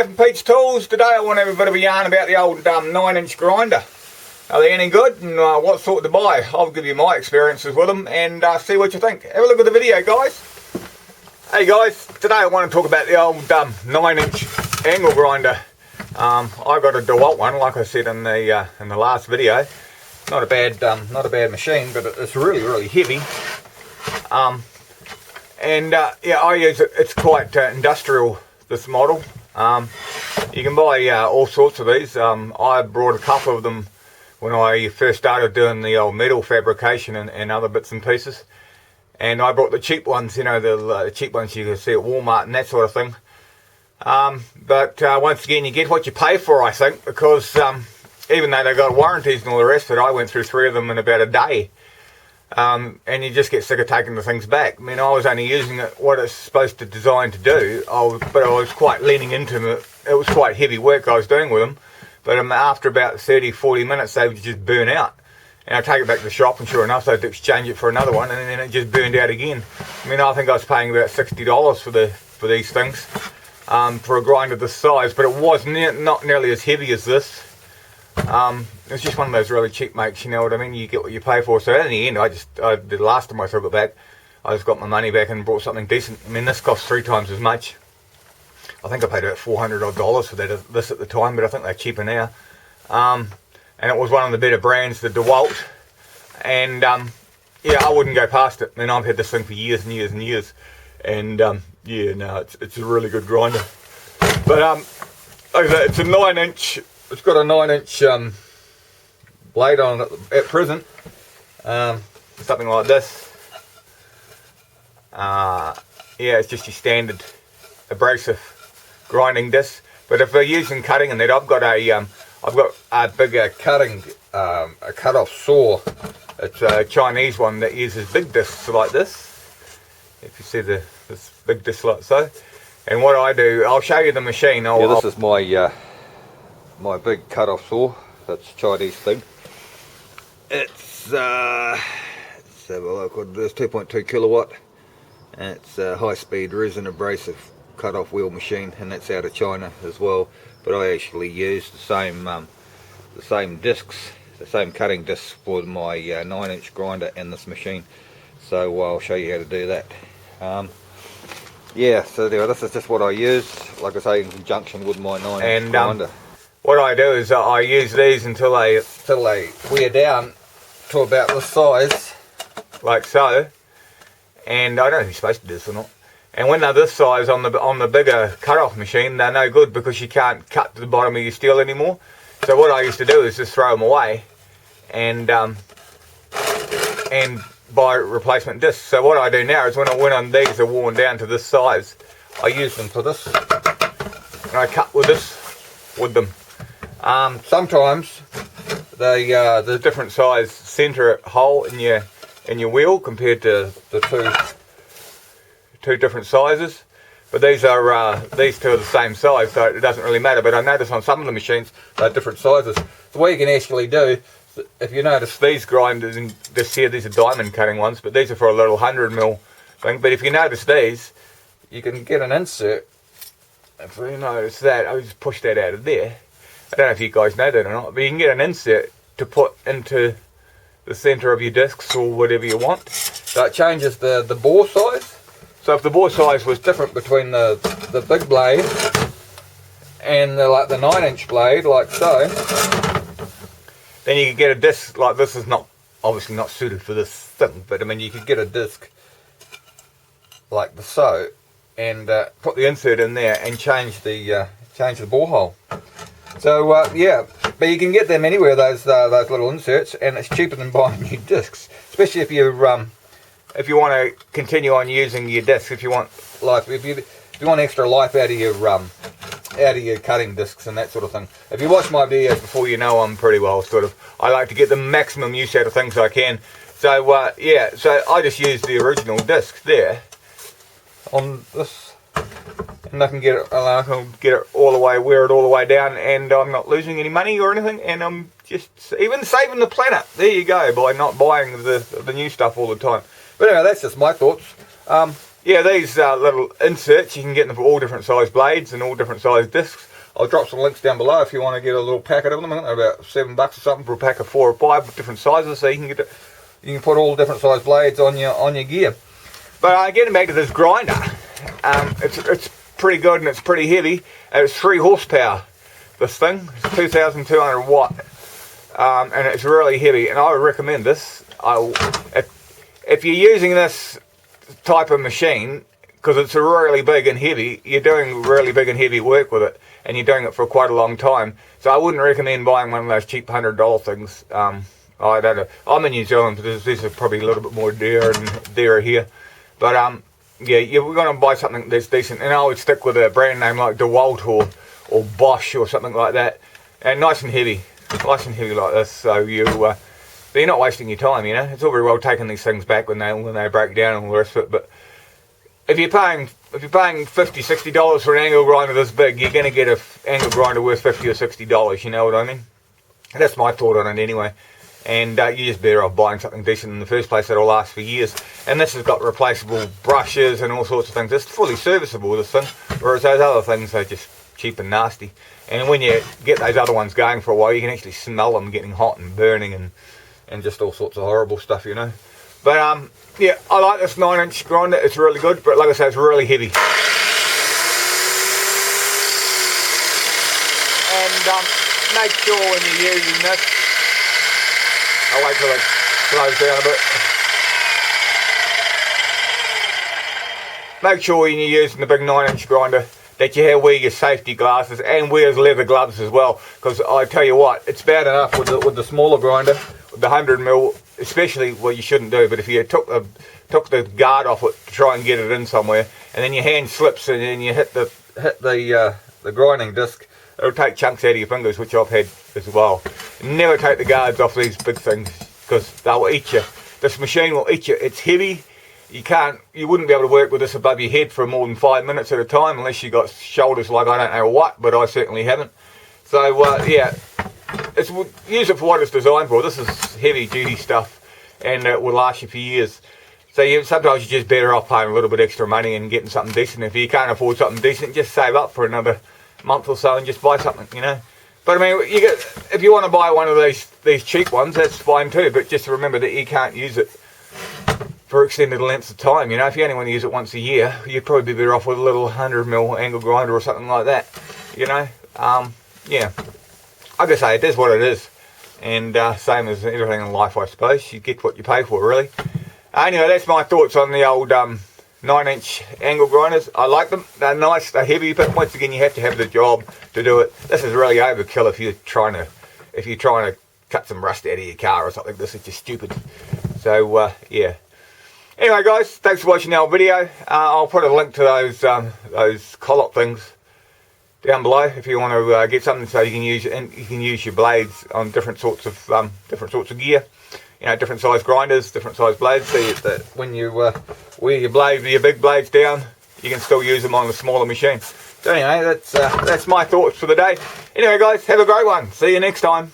here from Pete's Tools. Today I want to have a bit of a yarn about the old 9-inch grinder. Are they any good and what sort to buy? I'll give you my experiences with them and see what you think. Have a look at the video, guys. Hey guys, today I want to talk about the old 9-inch angle grinder. I got a dewalt one, like I said in the last video. Not a bad machine, but it's really heavy. Yeah, I use it. It's quite industrial, this model. You can buy all sorts of these. I brought a couple of them when I first started doing the old metal fabrication and other bits and pieces. And I brought the cheap ones, you know, the cheap ones you can see at Walmart and that sort of thing. But once again, you get what you pay for, I think, because even though they got warranties and all the rest of it, I went through 3 of them in about a day. And you just get sick of taking the things back. I mean, I was only using it what it's supposed to design to do, but I was quite leaning into it. It was quite heavy work I was doing with them. But after about 30-40 minutes, they would just burn out. And I take it back to the shop, and sure enough, they'd exchange it for another one, and then it just burned out again. I mean, I think I was paying about $60 for these things, for a grinder this size, but it was not nearly as heavy as this. It's just one of those really cheap makes, you know what I mean? You get what you pay for. So in the end, the last time I took it back, I just got my money back and bought something decent. I mean, this cost 3 times as much. I think I paid about $400 odd for this at the time, but I think they're cheaper now. And it was one of the better brands, the dewalt. And yeah, I wouldn't go past it. I mean, I've had this thing for years and years and years. And yeah, no, it's a really good grinder. But like I say, it's a 9-inch. It's got a 9-inch blade on it at present. Something like this. Yeah, it's just your standard abrasive grinding disc. But if you're using cutting in it, I've got a bigger cutting, a cut-off saw. It's a Chinese one that uses big discs like this. If you see this big disc like so. And what I do, I'll show you the machine. This is my my big cut-off saw. That's a Chinese thing. It's let's have a look what it is. 2.2 kilowatt. And it's a high-speed resin abrasive cut-off wheel machine, and that's out of China as well. But I actually use the same discs, the same cutting discs for my 9-inch grinder and this machine. So I'll show you how to do that. Yeah, so anyway, this is just what I use, like I say, in conjunction with my 9-inch grinder. What I do is I use these until they wear down to about this size, like so. And I don't know if you're supposed to do this or not. And when they're this size on the bigger cut-off machine, they're no good because you can't cut to the bottom of your steel anymore. So what I used to do is just throw them away and buy replacement discs. So what I do now is when these are worn down to this size, I use them for this, and I cut with them. Sometimes the different size center hole in your wheel compared to the two different sizes, but these two are the same size, so it doesn't really matter. But I notice on some of the machines they're different sizes. So what you can actually do, if you notice these grinders in this here, these are diamond cutting ones, but these are for a little 100mm thing. But if you notice these, you can get an insert. If you notice that, I just push that out of there. I don't know if you guys know that or not, but you can get an insert to put into the center of your discs or whatever you want. So it changes the bore size. So if the bore size was different between the big blade and the 9-inch blade, like so, then you could get a disc like this. Is obviously not suited for this thing, but I mean you could get a disc like so, and put the insert in there and change the bore hole. So yeah, but you can get them anywhere, those little inserts, and it's cheaper than buying new discs, especially if you want to continue on using your discs. If you want life, if you want extra life out of your cutting discs and that sort of thing. If you watch my videos before, you know I'm pretty well I like to get the maximum use out of things I can. So yeah, so I just use the original disc there on this, and I can get it all the way, wear it all the way down, and I'm not losing any money or anything, and I'm just even saving the planet. There you go, by not buying the new stuff all the time. But anyway, that's just my thoughts. Yeah, these little inserts, you can get them for all different size blades and all different size discs. I'll drop some links down below if you want to get a little packet of them. I think they're about $7 or something for a pack of 4 or 5 different sizes, so you can get it, you can put all different size blades on your gear. But getting back to this grinder, it's pretty good and it's pretty heavy. And it's 3 horsepower. This thing, it's 2,200 watt, and it's really heavy. And I would recommend this. If you're using this type of machine, because it's really big and heavy, you're doing really big and heavy work with it, and you're doing it for quite a long time. So I wouldn't recommend buying one of those cheap $100 things. I don't know. I'm in New Zealand, but these are probably a little bit more dearer here. But yeah, we're going to buy something that's decent, and I would stick with a brand name like dewalt or Bosch or something like that, and nice and heavy like this. So you're not wasting your time. You know, it's all very well taking these things back when they break down and all the rest of it, but if you're paying $50, $60 for an angle grinder this big, you're going to get an angle grinder worth $50 or $60. You know what I mean? That's my thought on it anyway. And you're just better off buying something decent in the first place that'll last for years. And this has got replaceable brushes and all sorts of things. It's fully serviceable, this thing, whereas those other things are just cheap and nasty. And when you get those other ones going for a while, you can actually smell them getting hot and burning and just all sorts of horrible stuff, you know. But yeah, I like this 9-inch grinder. It's really good, but like I say, it's really heavy. And make sure when you're using this, I'll wait till it slows down a bit. Make sure when you're using the big 9-inch grinder that you wear your safety glasses and wear leather gloves as well. Because I tell you what, it's bad enough with the smaller grinder, with the 100mm, especially, well, you shouldn't do, but if you took the guard off it to try and get it in somewhere, and then your hand slips and then you hit the grinding disc, it'll take chunks out of your fingers, which I've had as well. Never take the guards off these big things, because they'll eat you. This machine will eat you. It's heavy. You wouldn't be able to work with this above your head for more than 5 minutes at a time, unless you got shoulders like I don't know what, but I certainly haven't. So yeah, use it for what it's designed for. This is heavy duty stuff, and it will last you for years. So sometimes you're just better off paying a little bit extra money and getting something decent. If you can't afford something decent, just save up for another month or so and just buy something, you know. But I mean, if you want to buy one of these cheap ones, that's fine too, but just remember that you can't use it for extended lengths of time. You know, if you only want to use it once a year, you'd probably be better off with a little 100mm angle grinder or something like that, you know. Yeah, I just say it is what it is, and same as everything in life, I suppose. You get what you pay for, really. Anyway, that's my thoughts on the old 9-inch angle grinders. I like them. They're nice, they're heavy, but once again, you have to have the job to do it. This is really overkill if you're trying to cut some rust out of your car or something. This is just stupid. So yeah. Anyway, guys, thanks for watching our video. I'll put a link to those collop things down below if you want to get something so you can use your blades on different sorts of gear. You know, different size grinders, different size blades, so that when you wear your big blades down, you can still use them on the smaller machine. So anyway, that's my thoughts for the day. Anyway, guys, have a great one. See you next time.